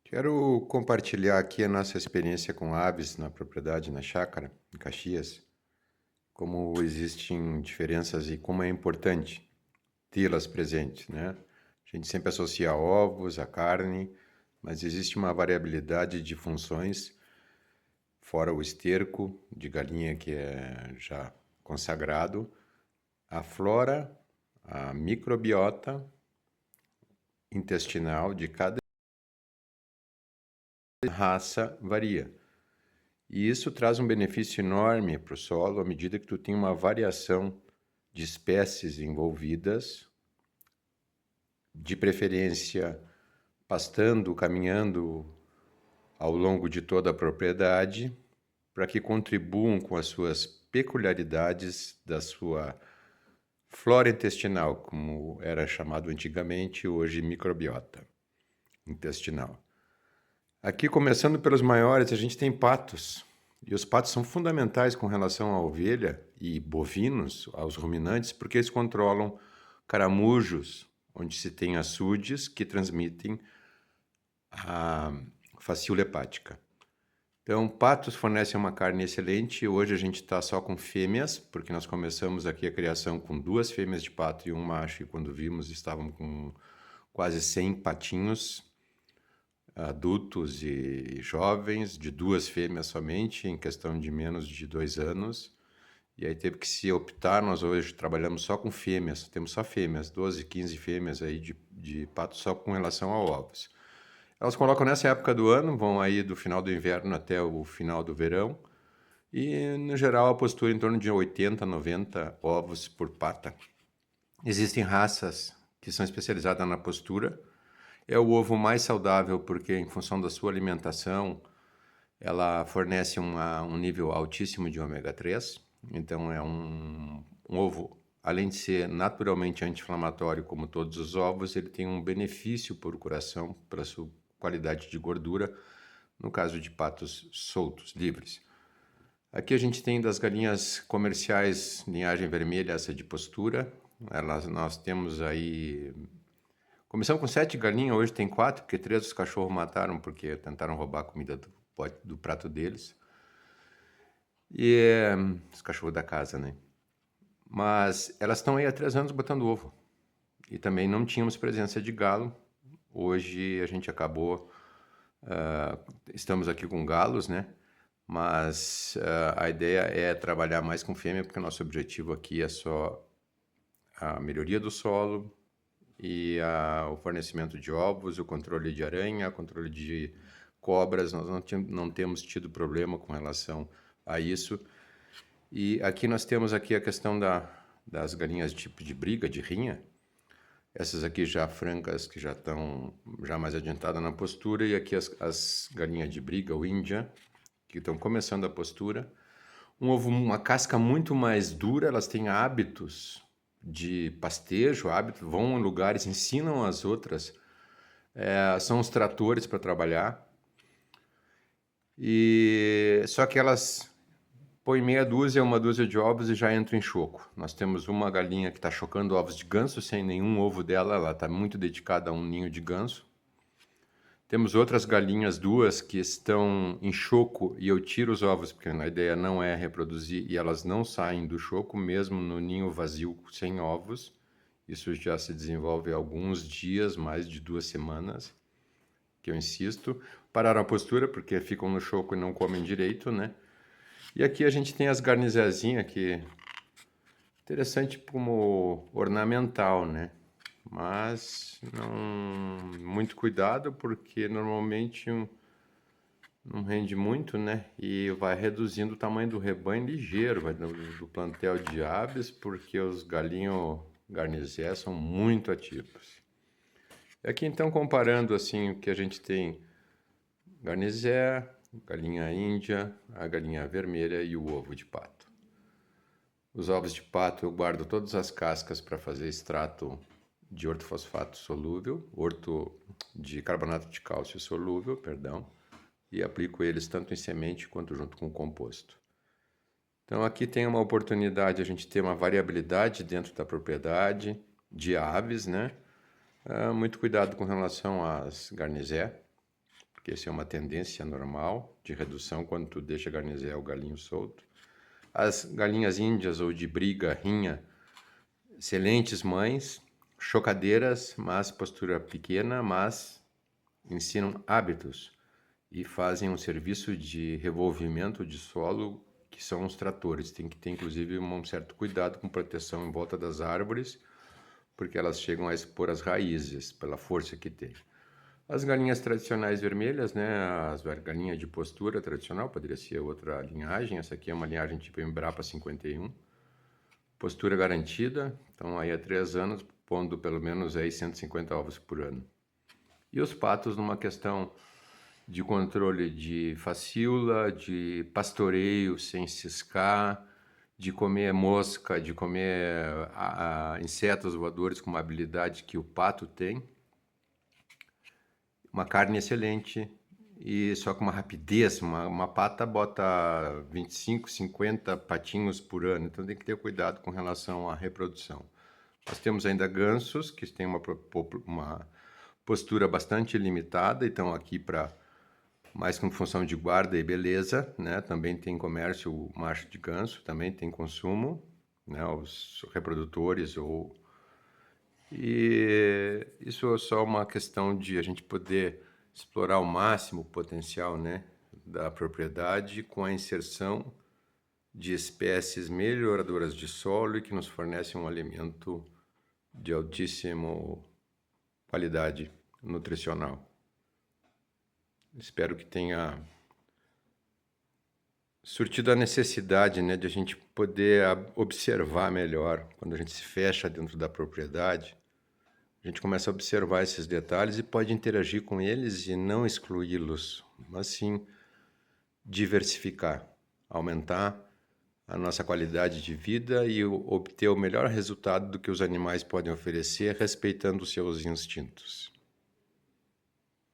Quero compartilhar aqui a nossa experiência com aves na propriedade, na chácara, em Caxias, como existem diferenças e como é importante tê-las presentes, né? A gente sempre associa a ovos, a carne, mas existe uma variabilidade de funções, fora o esterco de galinha que é já consagrado, a flora, a microbiota intestinal de cada raça varia. E isso traz um benefício enorme para o solo à medida que tu tem uma variação de espécies envolvidas, de preferência pastando, caminhando ao longo de toda a propriedade, para que contribuam com as suas peculiaridades da sua flora intestinal, como era chamado antigamente, hoje microbiota intestinal. Aqui, começando pelos maiores, a gente tem patos. E os patos são fundamentais com relação à ovelha e bovinos, aos ruminantes, porque eles controlam caramujos, onde se tem açudes que transmitem a facíola hepática. Então, patos fornecem uma carne excelente. Hoje a gente está só com fêmeas, porque nós começamos aqui a criação com 2 fêmeas de pato e um macho, e quando vimos estavam com quase 100 patinhos adultos e jovens, de 2 fêmeas somente, em questão de menos de 2 anos. E aí teve que se optar, nós hoje trabalhamos só com fêmeas, temos só fêmeas, 12, 15 fêmeas aí de pato só com relação a ovos. Elas colocam nessa época do ano, vão aí do final do inverno até o final do verão, e no geral a postura em torno de 80, 90 ovos por pata. Existem raças que são especializadas na postura. É o ovo mais saudável porque, em função da sua alimentação, ela fornece um nível altíssimo de ômega 3. Então, é um ovo, além de ser naturalmente anti-inflamatório, como todos os ovos, ele tem um benefício para o coração, pela sua qualidade de gordura, no caso de patos soltos, livres. Aqui a gente tem das galinhas comerciais, linhagem vermelha, essa de postura. Nós temos aí. Começamos com 7 galinhas, hoje tem 4, porque 3 os cachorros mataram porque tentaram roubar a comida do prato deles. E os cachorros da casa, né? Mas elas estão aí há 3 anos botando ovo. E também não tínhamos presença de galo. Hoje a gente acabou. Estamos aqui com galos, né? Mas a ideia é trabalhar mais com fêmea, porque o nosso objetivo aqui é só a melhoria do solo e o fornecimento de ovos, o controle de aranha, o controle de cobras. Nós não temos tido problema com relação a isso. E aqui nós temos aqui a questão das galinhas tipo de briga, de rinha. Essas aqui já francas, que já estão já mais adiantadas na postura. E aqui as galinhas de briga, ou índia, que estão começando a postura. Um ovo, uma casca muito mais dura, elas têm hábitos de pastejo, vão em lugares, ensinam as outras, são os tratores para trabalhar. E só que elas põem meia dúzia, uma dúzia de ovos e já entram em choco. Nós temos uma galinha que está chocando ovos de ganso sem nenhum ovo dela, ela está muito dedicada a um ninho de ganso. Temos outras galinhas, 2, que estão em choco e eu tiro os ovos, porque a ideia não é reproduzir, e elas não saem do choco, mesmo no ninho vazio sem ovos. Isso já se desenvolve há alguns dias, mais de 2 semanas, que eu insisto. Pararam a postura, porque ficam no choco e não comem direito, né? E aqui a gente tem as garnizezinhas, que interessante como ornamental, né? Mas não muito cuidado, porque normalmente não rende muito, né? E vai reduzindo o tamanho do rebanho ligeiro, vai do plantel de aves, porque os galinhos garnizé são muito ativos. Aqui então, comparando assim o que a gente tem: garnizé, galinha índia, a galinha vermelha e o ovo de pato. Os ovos de pato eu guardo todas as cascas para fazer extrato de ortofosfato solúvel, de carbonato de cálcio solúvel, perdão, e aplico eles tanto em semente quanto junto com o composto. Então aqui tem uma oportunidade a gente ter uma variabilidade dentro da propriedade de aves, né? Muito cuidado com relação às garnizé, porque essa é uma tendência normal de redução quando tu deixa garnizear o galinho solto. As galinhas índias ou de briga, rinha, excelentes mães, chocadeiras, mas postura pequena, mas ensinam hábitos e fazem um serviço de revolvimento de solo, que são os tratores. Tem que ter, inclusive, um certo cuidado com proteção em volta das árvores, porque elas chegam a expor as raízes, pela força que tem. As galinhas tradicionais vermelhas, né, as galinhas de postura tradicional, poderia ser outra linhagem, essa aqui é uma linhagem tipo Embrapa 51, postura garantida, então aí há 3 anos, pondo pelo menos aí 150 ovos por ano. E os patos numa questão de controle de facíula, de pastoreio sem ciscar, de comer mosca, de comer insetos voadores com uma habilidade que o pato tem. Uma carne excelente e só com uma rapidez. Uma pata bota 25, 50 patinhos por ano, então tem que ter cuidado com relação à reprodução. Nós temos ainda gansos, que têm uma postura bastante limitada e estão aqui para mais com função de guarda e beleza, né? Também tem comércio o macho de ganso, também tem consumo, né? Os reprodutores e isso é só uma questão de a gente poder explorar ao máximo o potencial, né, da propriedade com a inserção de espécies melhoradoras de solo e que nos fornecem um alimento de altíssima qualidade nutricional. Espero que tenha surtido a necessidade, né, de a gente poder observar melhor. Quando a gente se fecha dentro da propriedade, a gente começa a observar esses detalhes e pode interagir com eles e não excluí-los, mas sim diversificar, aumentar a nossa qualidade de vida e obter o melhor resultado do que os animais podem oferecer, respeitando os seus instintos.